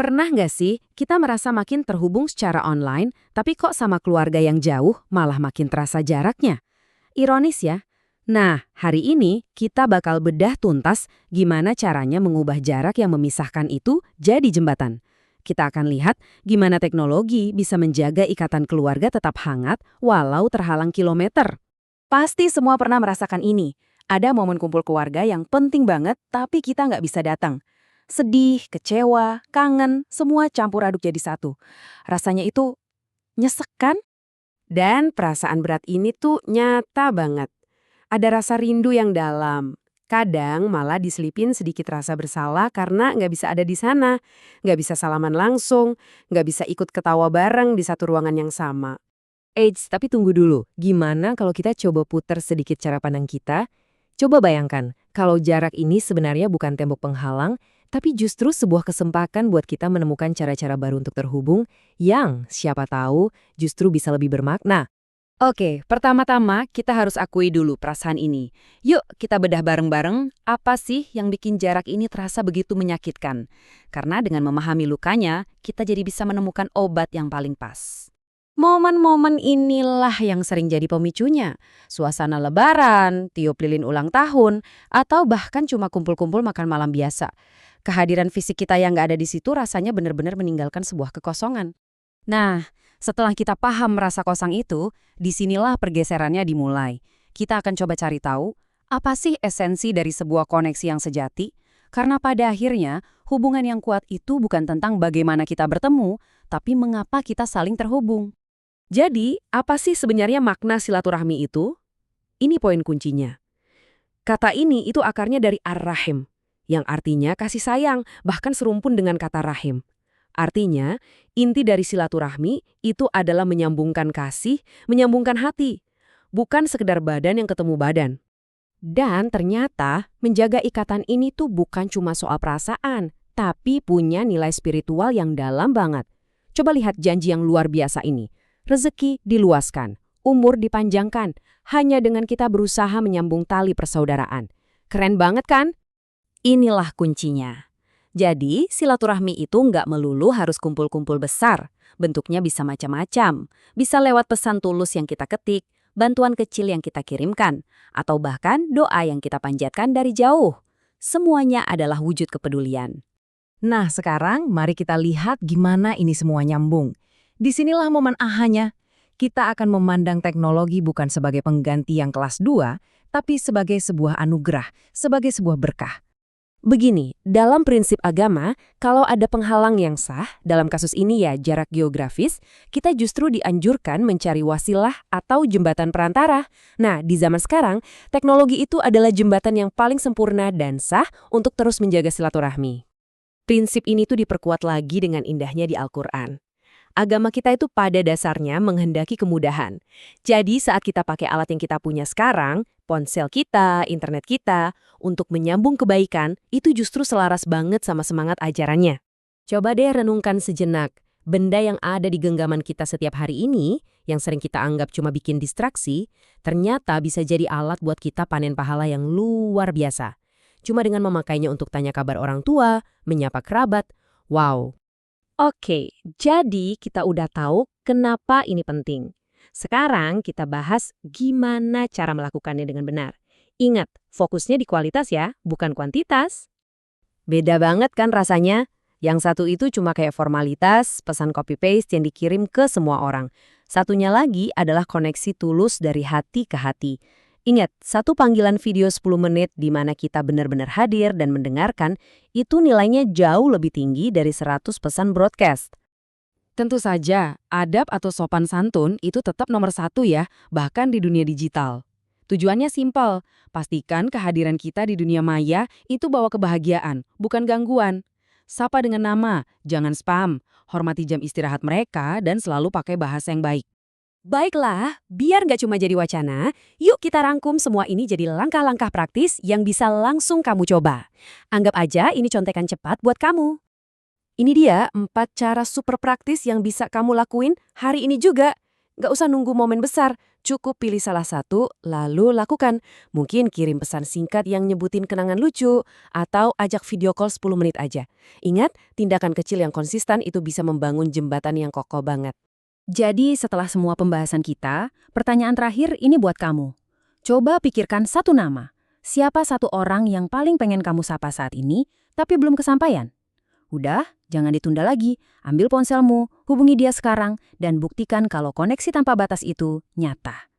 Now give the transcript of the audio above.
Pernah nggak sih kita merasa makin terhubung secara online, tapi kok sama keluarga yang jauh malah makin terasa jaraknya? Ironis ya. Nah, hari ini kita bakal bedah tuntas gimana caranya mengubah jarak yang memisahkan itu jadi jembatan. Kita akan lihat gimana teknologi bisa menjaga ikatan keluarga tetap hangat walau terhalang kilometer. Pasti semua pernah merasakan ini. Ada momen kumpul keluarga yang penting banget, tapi kita nggak bisa datang. Sedih, kecewa, kangen, semua campur aduk jadi satu. Rasanya itu nyesek kan? Dan perasaan berat ini tuh nyata banget. Ada rasa rindu yang dalam. Kadang malah diselipin sedikit rasa bersalah karena nggak bisa ada di sana. Nggak bisa salaman langsung, nggak bisa ikut ketawa bareng di satu ruangan yang sama. Eits, tapi tunggu dulu. Gimana kalau kita coba putar sedikit cara pandang kita? Coba bayangkan, kalau jarak ini sebenarnya bukan tembok penghalang, tapi justru sebuah kesempatan buat kita menemukan cara-cara baru untuk terhubung yang, siapa tahu, justru bisa lebih bermakna. Oke, pertama-tama kita harus akui dulu perasaan ini. Yuk, kita bedah bareng-bareng apa sih yang bikin jarak ini terasa begitu menyakitkan. Karena dengan memahami lukanya, kita jadi bisa menemukan obat yang paling pas. Momen-momen inilah yang sering jadi pemicunya. Suasana lebaran, tiup lilin ulang tahun, atau bahkan cuma kumpul-kumpul makan malam biasa. Kehadiran fisik kita yang nggak ada di situ rasanya benar-benar meninggalkan sebuah kekosongan. Nah, setelah kita paham rasa kosong itu, disinilah pergeserannya dimulai. Kita akan coba cari tahu, apa sih esensi dari sebuah koneksi yang sejati? Karena pada akhirnya, hubungan yang kuat itu bukan tentang bagaimana kita bertemu, tapi mengapa kita saling terhubung. Jadi, apa sih sebenarnya makna silaturahmi itu? Ini poin kuncinya. Kata ini itu akarnya dari ar-rahim, yang artinya kasih sayang, bahkan serumpun dengan kata rahim. Artinya, inti dari silaturahmi itu adalah menyambungkan kasih, menyambungkan hati, bukan sekedar badan yang ketemu badan. Dan ternyata, menjaga ikatan ini tuh bukan cuma soal perasaan, tapi punya nilai spiritual yang dalam banget. Coba lihat janji yang luar biasa ini. Rezeki diluaskan, umur dipanjangkan, hanya dengan kita berusaha menyambung tali persaudaraan. Keren banget kan? Inilah kuncinya. Jadi, silaturahmi itu nggak melulu harus kumpul-kumpul besar. Bentuknya bisa macam-macam. Bisa lewat pesan tulus yang kita ketik, bantuan kecil yang kita kirimkan, atau bahkan doa yang kita panjatkan dari jauh. Semuanya adalah wujud kepedulian. Nah, sekarang mari kita lihat gimana ini semua nyambung. Disinilah momen ahanya. Kita akan memandang teknologi bukan sebagai pengganti yang kelas 2, tapi sebagai sebuah anugerah, sebagai sebuah berkah. Begini, dalam prinsip agama, kalau ada penghalang yang sah, dalam kasus ini ya jarak geografis, kita justru dianjurkan mencari wasilah atau jembatan perantara. Nah, di zaman sekarang, teknologi itu adalah jembatan yang paling sempurna dan sah untuk terus menjaga silaturahmi. Prinsip ini tuh diperkuat lagi dengan indahnya di Al-Quran. Agama kita itu pada dasarnya menghendaki kemudahan. Jadi saat kita pakai alat yang kita punya sekarang, ponsel kita, internet kita, untuk menyambung kebaikan, itu justru selaras banget sama semangat ajarannya. Coba deh renungkan sejenak, benda yang ada di genggaman kita setiap hari ini, yang sering kita anggap cuma bikin distraksi, ternyata bisa jadi alat buat kita panen pahala yang luar biasa. Cuma dengan memakainya untuk tanya kabar orang tua, menyapa kerabat, wow. Oke, jadi kita udah tahu kenapa ini penting. Sekarang kita bahas gimana cara melakukannya dengan benar. Ingat, fokusnya di kualitas ya, bukan kuantitas. Beda banget kan rasanya? Yang satu itu cuma kayak formalitas, pesan copy-paste yang dikirim ke semua orang. Satunya lagi adalah koneksi tulus dari hati ke hati. Ingat, satu panggilan video 10 menit di mana kita benar-benar hadir dan mendengarkan, itu nilainya jauh lebih tinggi dari 100 pesan broadcast. Tentu saja, adab atau sopan santun itu tetap nomor satu ya, bahkan di dunia digital. Tujuannya simpel, pastikan kehadiran kita di dunia maya itu bawa kebahagiaan, bukan gangguan. Sapa dengan nama, jangan spam, hormati jam istirahat mereka, dan selalu pakai bahasa yang baik. Baiklah, biar nggak cuma jadi wacana, yuk kita rangkum semua ini jadi langkah-langkah praktis yang bisa langsung kamu coba. Anggap aja ini contekan cepat buat kamu. Ini dia 4 cara super praktis yang bisa kamu lakuin hari ini juga. Nggak usah nunggu momen besar, Cukup pilih salah satu, lalu lakukan. Mungkin kirim pesan singkat yang nyebutin kenangan lucu, atau ajak video call 10 menit aja. Ingat, tindakan kecil yang konsisten itu bisa membangun jembatan yang kokoh banget. Jadi setelah semua pembahasan kita, pertanyaan terakhir ini buat kamu. Coba pikirkan satu nama. Siapa satu orang yang paling pengen kamu sapa saat ini, tapi belum kesampaian? Udah, jangan ditunda lagi. Ambil ponselmu, hubungi dia sekarang, dan buktikan kalau koneksi tanpa batas itu nyata.